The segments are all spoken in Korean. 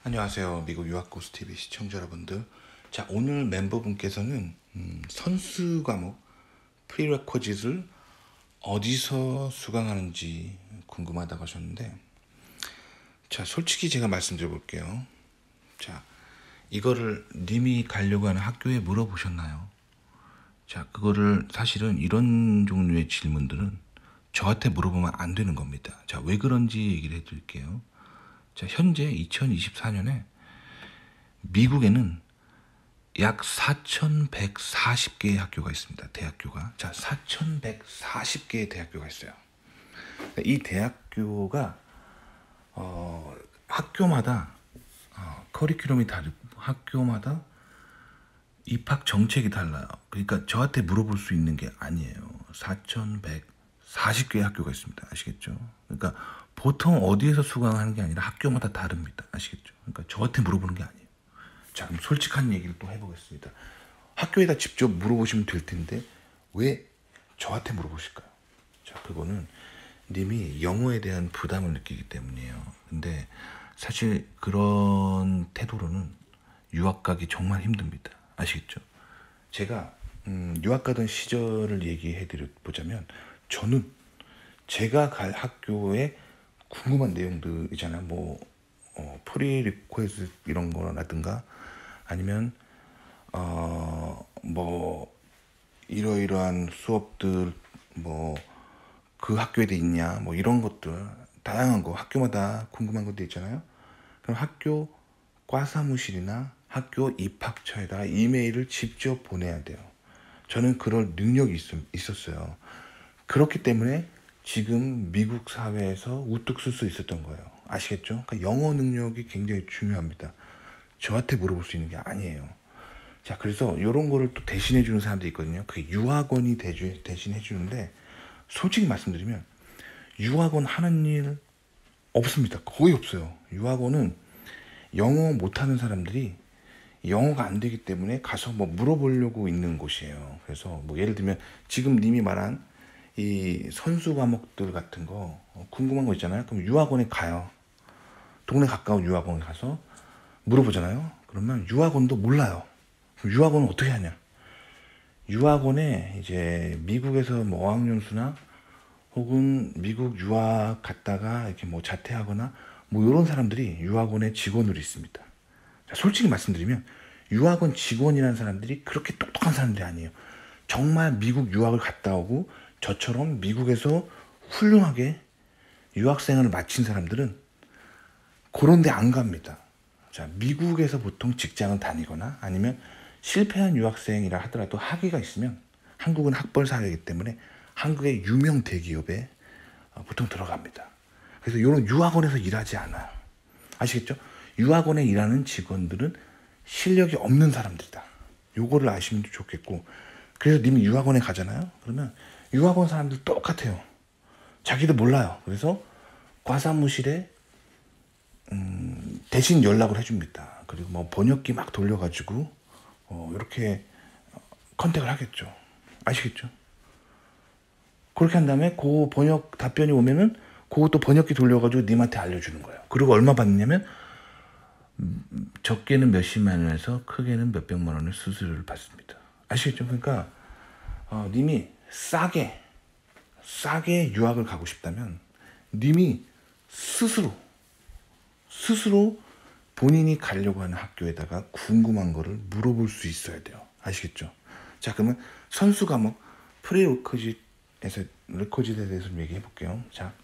안녕하세요. 미국 유학고스TV 시청자 여러분들. 자, 오늘 멤버분께서는 선수 과목 프리레퀴짓을 어디서 수강하는지 궁금하다고 하셨는데, 자, 솔직히 제가 말씀드려 볼게요. 자, 이거를 님이 가려고 하는 학교에 물어보셨나요? 자, 그거를 사실은 이런 종류의 질문들은 저한테 물어보면 안 되는 겁니다. 자, 왜 그런지 얘기를 해드릴게요. 자, 현재 2024년에 미국에는 약 4,140개의 학교가 있습니다. 대학교가. 자, 4,140개의 대학교가 있어요. 이 대학교가 학교마다 커리큘럼이 다르고 학교마다 입학 정책이 달라요. 그러니까 저한테 물어볼 수 있는 게 아니에요. 4,140개의 학교가 있습니다. 아시겠죠? 그러니까 보통 어디에서 수강하는 게 아니라 학교마다 다릅니다. 아시겠죠? 그러니까 저한테 물어보는 게 아니에요. 자, 그럼 솔직한 얘기를 또 해보겠습니다. 학교에다 직접 물어보시면 될 텐데 왜 저한테 물어보실까요? 자, 그거는 님이 영어에 대한 부담을 느끼기 때문이에요. 근데 사실 그런 태도로는 유학 가기 정말 힘듭니다. 아시겠죠? 제가 유학 가던 시절을 얘기해 드려보자면, 저는 제가 갈 학교에 궁금한 내용들 있잖아요. 뭐 프리 리퀘스트 이런 거라든가, 아니면 뭐 이러이러한 수업들 뭐 그 학교에 돼 있냐, 뭐 이런 것들 다양한 거 학교마다 궁금한 것도 있잖아요. 그럼 학교 과사무실이나 학교 입학처에다가 이메일을 직접 보내야 돼요. 저는 그럴 능력이 있었어요. 그렇기 때문에 지금 미국 사회에서 우뚝 쓸 수 있었던 거예요. 아시겠죠? 그러니까 영어 능력이 굉장히 중요합니다. 저한테 물어볼 수 있는 게 아니에요. 자, 그래서 이런 거를 또 대신해 주는 사람들이 있거든요. 그게 유학원이 대신해 주는데, 솔직히 말씀드리면 유학원 하는 일 없습니다. 거의 없어요. 유학원은 영어 못하는 사람들이 영어가 안 되기 때문에 가서 뭐 물어보려고 있는 곳이에요. 그래서 뭐 예를 들면 지금 님이 말한 이 선수 과목들 같은 거 궁금한 거 있잖아요. 그럼 유학원에 가요. 동네 가까운 유학원에 가서 물어보잖아요. 그러면 유학원도 몰라요. 그럼 유학원은 어떻게 하냐? 유학원에 이제 미국에서 뭐 어학연수나 혹은 미국 유학 갔다가 이렇게 뭐 자퇴하거나 뭐 이런 사람들이 유학원의 직원으로 있습니다. 자, 솔직히 말씀드리면 유학원 직원이라는 사람들이 그렇게 똑똑한 사람들이 아니에요. 정말 미국 유학을 갔다 오고 저처럼 미국에서 훌륭하게 유학생활을 마친 사람들은 그런 데 안 갑니다. 자, 미국에서 보통 직장을 다니거나 아니면 실패한 유학생이라 하더라도 학위가 있으면, 한국은 학벌 사회이기 때문에 한국의 유명 대기업에 보통 들어갑니다. 그래서 이런 유학원에서 일하지 않아요. 아시겠죠? 유학원에 일하는 직원들은 실력이 없는 사람들이다. 요거를 아시면 좋겠고, 그래서 님이 유학원에 가잖아요. 그러면 유학원 사람들 똑같아요. 자기도 몰라요. 그래서 과사무실에 대신 연락을 해줍니다. 그리고 뭐 번역기 막 돌려가지고 이렇게 컨택을 하겠죠. 아시겠죠? 그렇게 한 다음에 그 번역 답변이 오면은 그것도 번역기 돌려가지고 님한테 알려주는 거예요. 그리고 얼마 받느냐면 적게는 몇십만 원에서 크게는 몇백만 원의 수수료를 받습니다. 아시겠죠? 그러니까 님이 싸게 유학을 가고 싶다면 님이 스스로 본인이 가려고 하는 학교에다가 궁금한 거를 물어볼 수 있어야 돼요. 아시겠죠? 자, 그러면 선수 과목 프리레퀴짓에 대해서 좀 얘기해 볼게요. 자,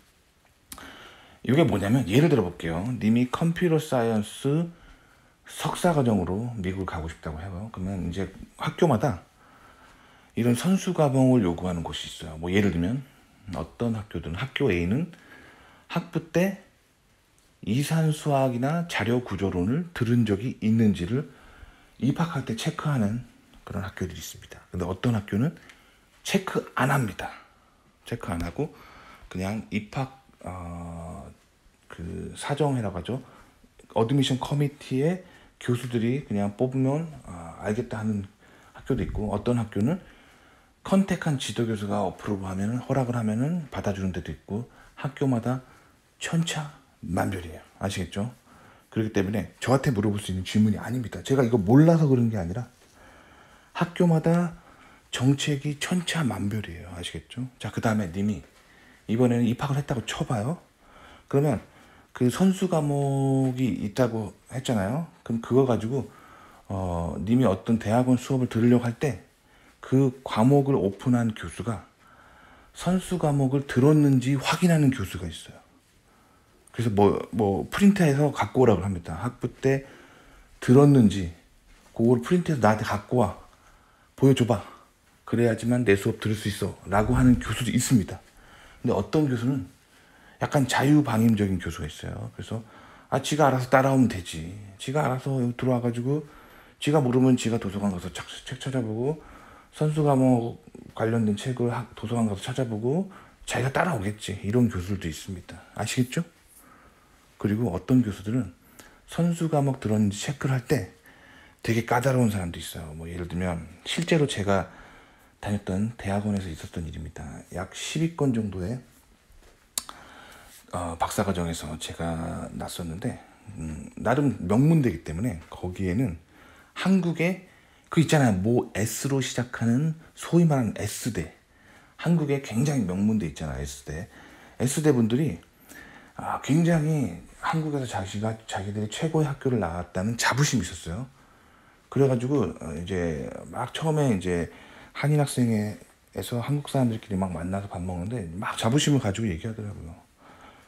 이게 뭐냐면 예를 들어 볼게요. 님이 컴퓨터 사이언스 석사 과정으로 미국을 가고 싶다고 해요. 그러면 이제 학교마다 이런 선수 과목을 요구하는 곳이 있어요. 뭐 예를 들면 어떤 학교든 학교 A는 학부 때 이산수학이나 자료 구조론을 들은 적이 있는지를 입학할 때 체크하는 그런 학교들이 있습니다. 근데 어떤 학교는 체크 안 합니다. 체크 안 하고 그냥 입학 그 사정이라고 하죠. 어드미션 커미티에 교수들이 그냥 뽑으면 알겠다 하는 학교도 있고, 어떤 학교는 컨택한 지도교수가 어프로브 하면은, 허락을 하면은 받아주는 데도 있고, 학교마다 천차만별이에요. 아시겠죠? 그렇기 때문에 저한테 물어볼 수 있는 질문이 아닙니다. 제가 이거 몰라서 그런 게 아니라 학교마다 정책이 천차만별이에요. 아시겠죠? 자, 그 다음에 님이 이번에는 입학을 했다고 쳐봐요. 그러면 그 선수 과목이 있다고 했잖아요. 그럼 그거 가지고 님이 어떤 대학원 수업을 들으려고 할 때 그 과목을 오픈한 교수가 선수 과목을 들었는지 확인하는 교수가 있어요. 그래서 뭐 프린트해서 갖고 오라고 합니다. 학부 때 들었는지 그걸 프린트해서 나한테 갖고 와, 보여줘봐. 그래야지만 내 수업 들을 수 있어 라고 하는 교수도 있습니다. 근데 어떤 교수는 약간 자유방임적인 교수가 있어요. 그래서 지가 알아서 따라오면 되지. 지가 알아서 여기 들어와가지고 지가 모르면 지가 도서관 가서 책 찾아보고 선수 과목 관련된 책을 도서관 가서 찾아보고 자기가 따라오겠지. 이런 교수들도 있습니다. 아시겠죠? 그리고 어떤 교수들은 선수 과목 들었는지 체크를 할 때 되게 까다로운 사람도 있어요. 뭐 예를 들면 실제로 제가 다녔던 대학원에서 있었던 일입니다. 약 10위권 정도의 박사과정에서 제가 났었는데 나름 명문대이기 때문에 거기에는 한국의 그 있잖아요. 뭐 S로 시작하는 소위 말하는 S대, 한국에 굉장히 명문대 있잖아요. S대. S대 분들이 굉장히 한국에서 자기들이 최고의 학교를 나왔다는 자부심이 있었어요. 그래가지고 이제 막 처음에 이제 한인 학생회에서 한국 사람들끼리 막 만나서 밥 먹는데 막 자부심을 가지고 얘기하더라고요.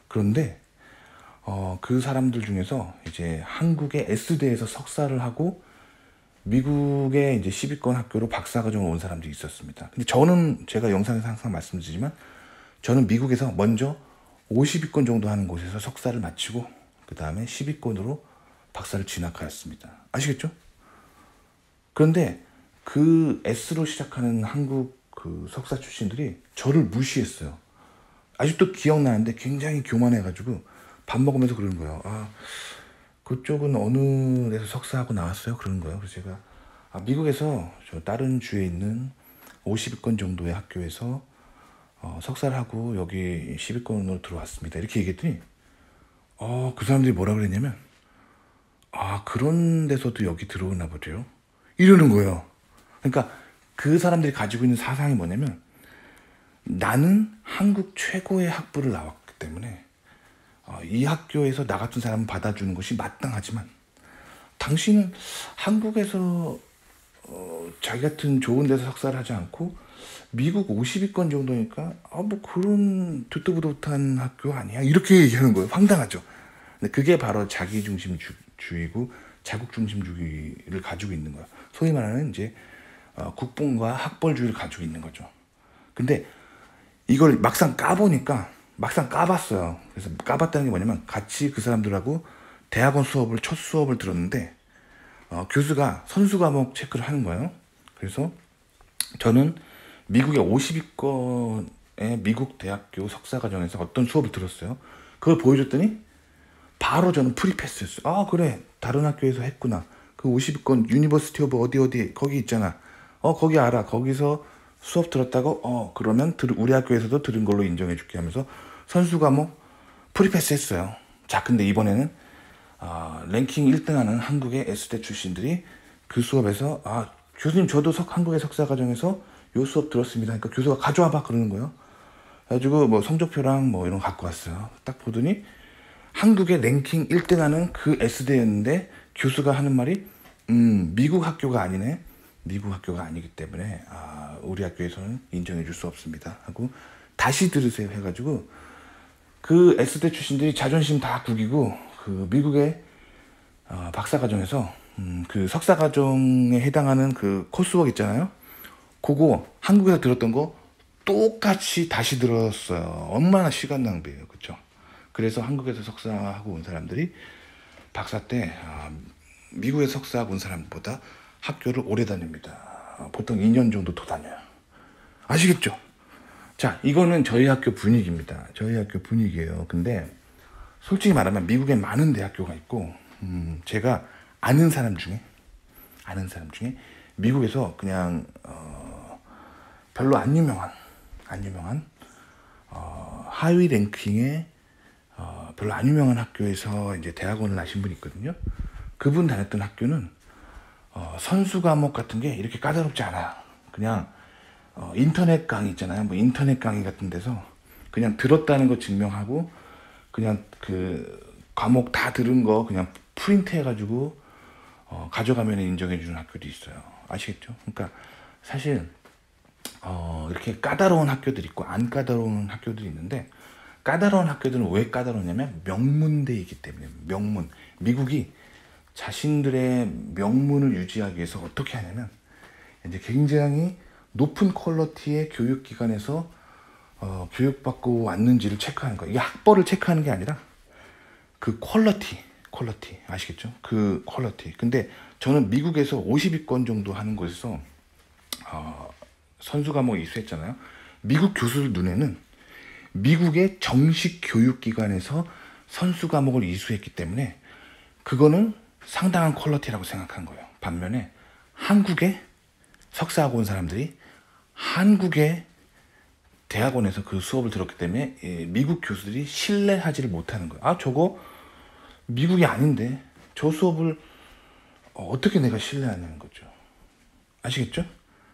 그런데 그 사람들 중에서 이제 한국의 S대에서 석사를 하고 미국의 이제 10위권 학교로 박사과정을 온 사람들이 있었습니다. 근데 저는 제가 영상에서 항상 말씀드리지만 저는 미국에서 먼저 50위권 정도 하는 곳에서 석사를 마치고 그 다음에 10위권으로 박사를 진학하였습니다. 아시겠죠? 그런데 그 S로 시작하는 한국 그 석사 출신들이 저를 무시했어요. 아직도 기억나는데 굉장히 교만해가지고 밥 먹으면서 그러는 거예요. 그쪽은 어느 데서 석사하고 나왔어요? 그러는 거예요. 그래서 제가 미국에서 저 다른 주에 있는 50위권 정도의 학교에서 석사를 하고 여기 10위권으로 들어왔습니다. 이렇게 얘기했더니 그 사람들이 뭐라 그랬냐면 그런 데서도 여기 들어오나 보죠. 이러는 거예요. 그러니까 그 사람들이 가지고 있는 사상이 뭐냐면 나는 한국 최고의 학부를 나왔기 때문에 이 학교에서 나 같은 사람을 받아주는 것이 마땅하지만 당신은 한국에서 자기 같은 좋은 데서 석사를 하지 않고 미국 50위권 정도니까 뭐 그런 듣도 보도 못한 학교 아니야? 이렇게 얘기하는 거예요. 황당하죠. 근데 그게 바로 자기중심주의고 자국중심주의를 가지고 있는 거예요. 소위 말하는 이제 국뽕과 학벌주의를 가지고 있는 거죠. 근데 이걸 막상 까보니까 막상 까봤어요. 그래서 까봤다는 게 뭐냐면 같이 그 사람들하고 대학원 첫 수업을 들었는데 교수가 선수 과목 체크를 하는 거예요. 그래서 저는 미국의 50위권의 미국 대학교 석사과정에서 어떤 수업을 들었어요. 그걸 보여줬더니 바로 저는 프리패스였어요. 그래, 다른 학교에서 했구나. 그 50위권 유니버시티 오브 어디 거기 있잖아. 거기 알아. 거기서 수업 들었다고? 그러면 우리 학교에서도 들은 걸로 인정해 줄게 하면서 선수 과목 프리패스 했어요. 자, 근데 이번에는 랭킹 1등하는 한국의 S대 출신들이 그 수업에서 교수님 저도 한국의 석사과정에서 요 수업 들었습니다. 그러니까 교수가 가져와봐 그러는 거예요. 그래가지고 뭐 성적표랑 뭐 이런 거 갖고 왔어요. 딱 보더니 한국의 랭킹 1등하는 그 S대였는데 교수가 하는 말이 미국 학교가 아니네. 미국 학교가 아니기 때문에 우리 학교에서는 인정해 줄 수 없습니다 하고 다시 들으세요 해가지고 그 S대 출신들이 자존심 다 구기고 그 미국의 박사과정에서 그 석사과정에 해당하는 그 코스웍 있잖아요. 그거 한국에서 들었던 거 똑같이 다시 들었어요. 얼마나 시간 낭비예요. 그렇죠? 그래서 한국에서 석사하고 온 사람들이 박사 때 미국에서 석사하고 온 사람보다 학교를 오래 다닙니다. 보통 2년 정도 더 다녀요. 아시겠죠? 자, 이거는 저희 학교 분위기입니다. 저희 학교 분위기예요. 근데 솔직히 말하면 미국에 많은 대학교가 있고 제가 아는 사람 중에 미국에서 그냥 별로 안 유명한 하위 랭킹의 별로 안 유명한 학교에서 이제 대학원을 하신 분이 있거든요. 그분 다녔던 학교는 선수 과목 같은 게 이렇게 까다롭지 않아요. 그냥 인터넷 강의 있잖아요. 뭐 인터넷 강의 같은 데서 그냥 들었다는 거 증명하고 그냥 그 과목 다 들은 거 그냥 프린트 해가지고 가져가면 인정해 주는 학교도 있어요. 아시겠죠? 그러니까 사실 이렇게 까다로운 학교들이 있고 안 까다로운 학교들이 있는데, 까다로운 학교들은 왜 까다로우냐면 명문대이기 때문에. 명문. 미국이 자신들의 명문을 유지하기 위해서 어떻게 하냐면 이제 굉장히 높은 퀄리티의 교육기관에서 교육받고 왔는지를 체크하는 거예요. 이게 학벌을 체크하는 게 아니라 그 퀄리티 아시겠죠? 그 퀄리티. 근데 저는 미국에서 50위권 정도 하는 곳에서 선수 과목 이수했잖아요. 미국 교수들 눈에는 미국의 정식 교육기관에서 선수 과목을 이수했기 때문에 그거는 상당한 퀄리티라고 생각한 거예요. 반면에 한국에 석사하고 온 사람들이 한국의 대학원에서 그 수업을 들었기 때문에 미국 교수들이 신뢰하지를 못하는 거예요. 아, 저거 미국이 아닌데 저 수업을 어떻게 내가 신뢰하냐는 거죠. 아시겠죠?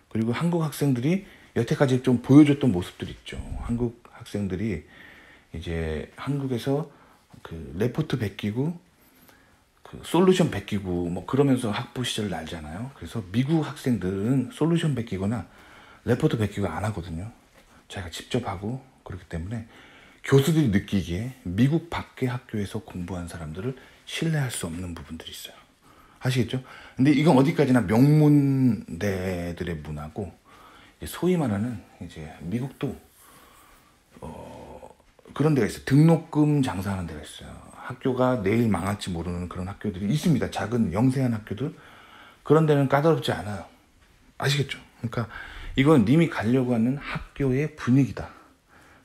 그리고 한국 학생들이 여태까지 좀 보여줬던 모습들이 있죠. 한국 학생들이 이제 한국에서 그 레포트 베끼고 그 솔루션 베끼고 뭐 그러면서 학부 시절을 알잖아요. 그래서 미국 학생들은 솔루션 베끼거나 레포트 베끼고 안 하거든요. 자기가 직접 하고 그렇기 때문에 교수들이 느끼기에 미국 밖의 학교에서 공부한 사람들을 신뢰할 수 없는 부분들이 있어요. 아시겠죠? 근데 이건 어디까지나 명문대들의 문화고, 소위 말하는 이제 미국도 그런 데가 있어요. 등록금 장사하는 데가 있어요. 학교가 내일 망할지 모르는 그런 학교들이 있습니다. 작은 영세한 학교들. 그런 데는 까다롭지 않아요. 아시겠죠? 그러니까 이건 님이 가려고 하는 학교의 분위기다.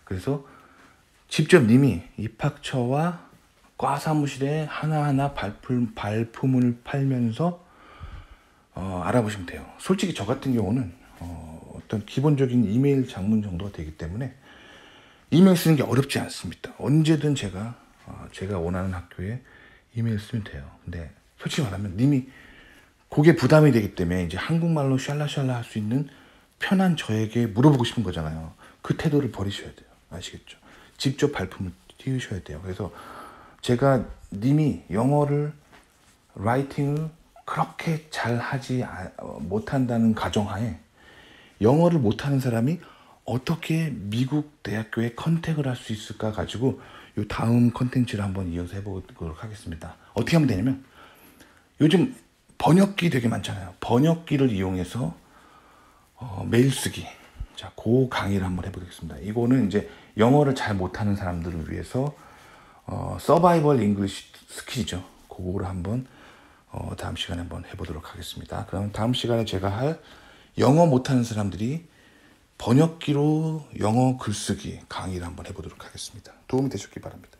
그래서 직접 님이 입학처와 과 사무실에 하나하나 발품을 팔면서 알아보시면 돼요. 솔직히 저 같은 경우는 어떤 기본적인 이메일 장문 정도가 되기 때문에 이메일 쓰는 게 어렵지 않습니다. 언제든 제가 원하는 학교에 이메일 쓰면 돼요. 근데 솔직히 말하면 님이 그게 부담이 되기 때문에 이제 한국말로 샬라샬라 할 수 있는 편한 저에게 물어보고 싶은 거잖아요. 그 태도를 버리셔야 돼요. 아시겠죠? 직접 발품을 띄우셔야 돼요. 그래서 제가 님이 영어를 라이팅을 그렇게 잘하지 못한다는 가정하에 영어를 못하는 사람이 어떻게 미국 대학교에 컨택을 할 수 있을까 가지고 이 다음 컨텐츠를 한번 이어서 해보도록 하겠습니다. 어떻게 하면 되냐면 요즘 번역기 되게 많잖아요. 번역기를 이용해서 메일 쓰기. 자, 그 강의를 한번 해보겠습니다. 이거는 이제 영어를 잘 못하는 사람들을 위해서 서바이벌 잉글리시 스킬이죠. 그거를 한번 다음 시간에 한번 해보도록 하겠습니다. 그럼 다음 시간에 제가 할 영어 못하는 사람들이 번역기로 영어 글쓰기 강의를 한번 해보도록 하겠습니다. 도움이 되셨기 바랍니다.